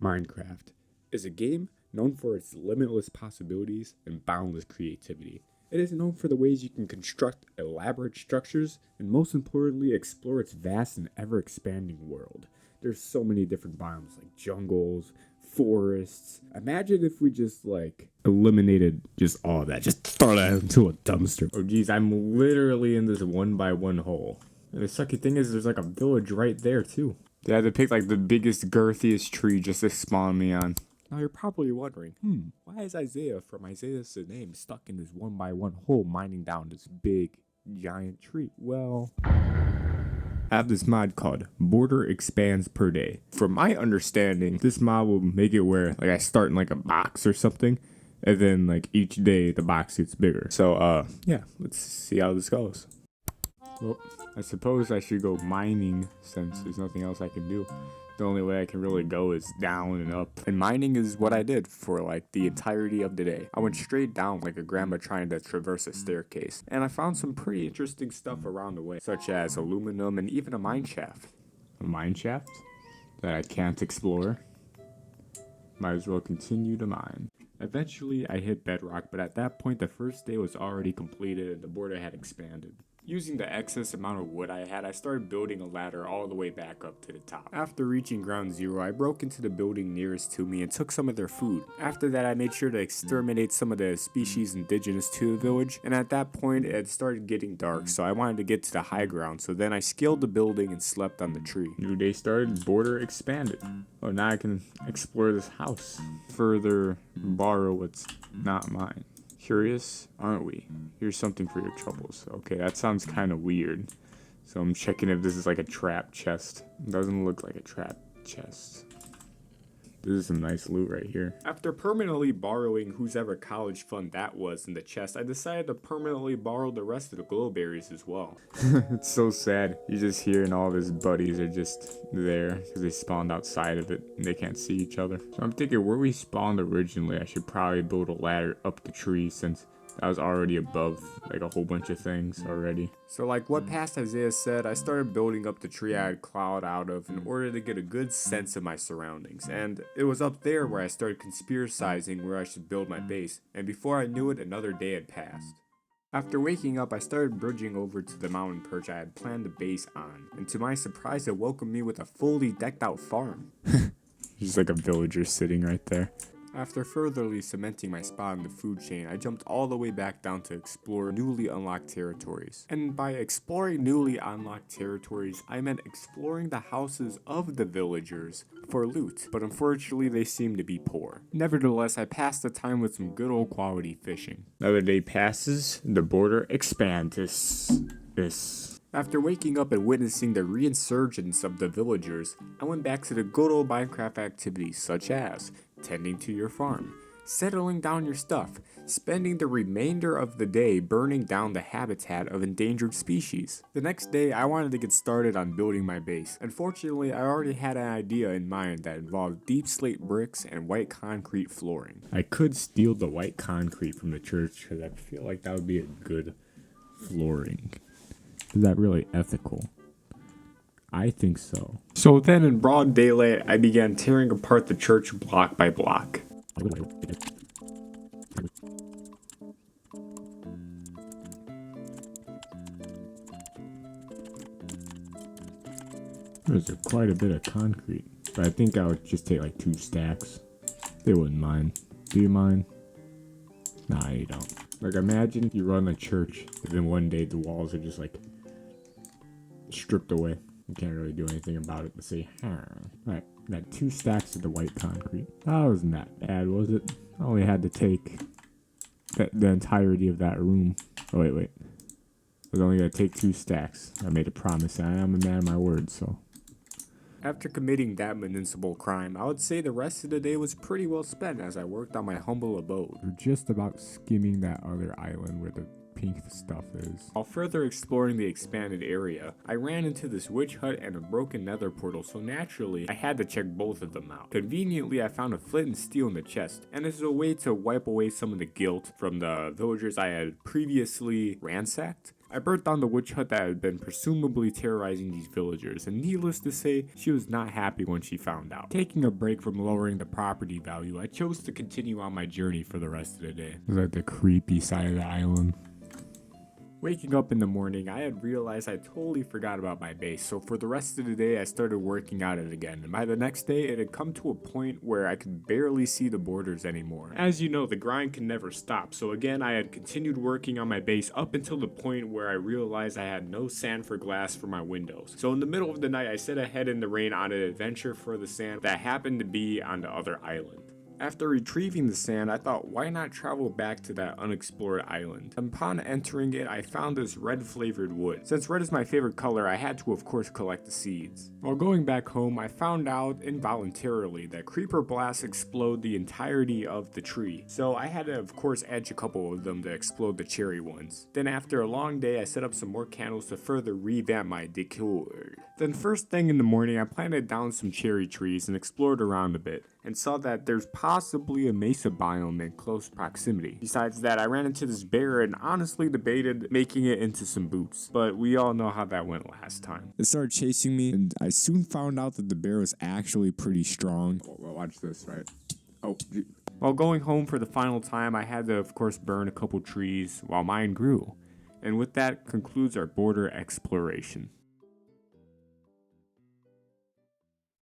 Minecraft is a game known for its limitless possibilities and boundless creativity. It is known for the ways you can construct elaborate structures and, most importantly, explore its vast and ever-expanding world. There's so many different biomes like jungles, forests. Imagine if we just eliminated just all of that, just throw that into a dumpster. Oh geez, I'm literally in this 1x1 hole. And the sucky thing is there's a village right there too. They had to pick the biggest, girthiest tree just to spawn me on. Now you're probably wondering, why is Isaiah from Isaiah's name stuck in this 1x1 hole mining down this big, giant tree? Well, I have this mod called Border Expands Per Day. From my understanding, this mod will make it where I start in a box or something, and then each day the box gets bigger. So yeah, let's see how this goes. Well, I suppose I should go mining since there's nothing else I can do. The only way I can really go is down and up. And mining is what I did for the entirety of the day. I went straight down like a grandma trying to traverse a staircase. And I found some pretty interesting stuff around the way, such as aluminum and even a mine shaft. A mine shaft that I can't explore? Might as well continue to mine. Eventually I hit bedrock, but at that point the first day was already completed and the border had expanded. Using the excess amount of wood I had, I started building a ladder all the way back up to the top. After reaching ground zero, I broke into the building nearest to me and took some of their food. After that, I made sure to exterminate some of the species indigenous to the village, and at that point, it had started getting dark, so I wanted to get to the high ground, so then I scaled the building and slept on the tree. New day started, border expanded. Oh, now I can explore this house. Further borrow what's not mine. Curious, aren't we? Here's something for your troubles. Okay, that sounds kind of weird. So I'm checking if this is a trap chest. It doesn't look like a trap chest. This is some nice loot right here. After permanently borrowing whose ever college fund that was in the chest, I decided to permanently borrow the rest of the glow berries as well. It's so sad. You're just here and all of his buddies are just there because they spawned outside of it and they can't see each other. So I'm thinking where we spawned originally, I should probably build a ladder up the tree since I was already above a whole bunch of things already. So what past Isaiah said, I started building up the tree I had clawed out of in order to get a good sense of my surroundings. And it was up there where I started conspiracizing where I should build my base. And before I knew it, another day had passed. After waking up, I started bridging over to the mountain perch I had planned the base on. And to my surprise, it welcomed me with a fully decked out farm. Just a villager sitting right there. After furtherly cementing my spot in the food chain, I jumped all the way back down to explore newly unlocked territories. And by exploring newly unlocked territories, I meant exploring the houses of the villagers for loot, but unfortunately they seemed to be poor. Nevertheless, I passed the time with some good old quality fishing. Another day passes, the border expands. After waking up and witnessing the reinsurgence of the villagers, I went back to the good old Minecraft activities such as tending to your farm, settling down your stuff, spending the remainder of the day burning down the habitat of endangered species. The next day, I wanted to get started on building my base. Unfortunately, I already had an idea in mind that involved deep slate bricks and white concrete flooring. I could steal the white concrete from the church because I feel like that would be a good flooring. Is that really ethical? I think so. So then in broad daylight, I began tearing apart the church block by block. There's quite a bit of concrete, but I think I would just take 2 stacks. They wouldn't mind. Do you mind? Nah, you don't. Imagine you run a church, and then one day the walls are just stripped away. You can't really do anything about it but say, Alright, got 2 stacks of the white concrete. That wasn't that bad, was it? I only had to take the entirety of that room. Oh, wait. I was only going to take 2 stacks. I made a promise, and I am a man of my word, so. After committing that municipal crime, I would say the rest of the day was pretty well spent as I worked on my humble abode. We're just about skimming that other island where the pink stuff is. While further exploring the expanded area, I ran into this witch hut and a broken nether portal, so naturally, I had to check both of them out. Conveniently, I found a flint and steel in the chest, and as a way to wipe away some of the guilt from the villagers I had previously ransacked, I burnt down the witch hut that had been presumably terrorizing these villagers, and needless to say, she was not happy when she found out. Taking a break from lowering the property value, I chose to continue on my journey for the rest of the day. It was like the creepy side of the island. Waking up in the morning, I had realized I totally forgot about my base, so for the rest of the day I started working at it again, and by the next day it had come to a point where I could barely see the borders anymore. As you know, the grind can never stop, so again I had continued working on my base up until the point where I realized I had no sand for glass for my windows. So in the middle of the night I set ahead in the rain on an adventure for the sand that happened to be on the other island. After retrieving the sand, I thought, why not travel back to that unexplored island? Upon entering it, I found this red flavored wood. Since red is my favorite color, I had to of course collect the seeds. While going back home, I found out involuntarily that creeper blasts explode the entirety of the tree. So I had to of course edge a couple of them to explode the cherry ones. Then after a long day, I set up some more candles to further revamp my decor. Then first thing in the morning, I planted down some cherry trees and explored around a bit, and saw that there's possibly a mesa biome in close proximity. Besides that, I ran into this bear and honestly debated making it into some boots, but we all know how that went last time. It started chasing me, and I soon found out that the bear was actually pretty strong. Oh, well, watch this, right? Oh, while going home for the final time, I had to of course burn a couple trees while mine grew. And with that concludes our border exploration.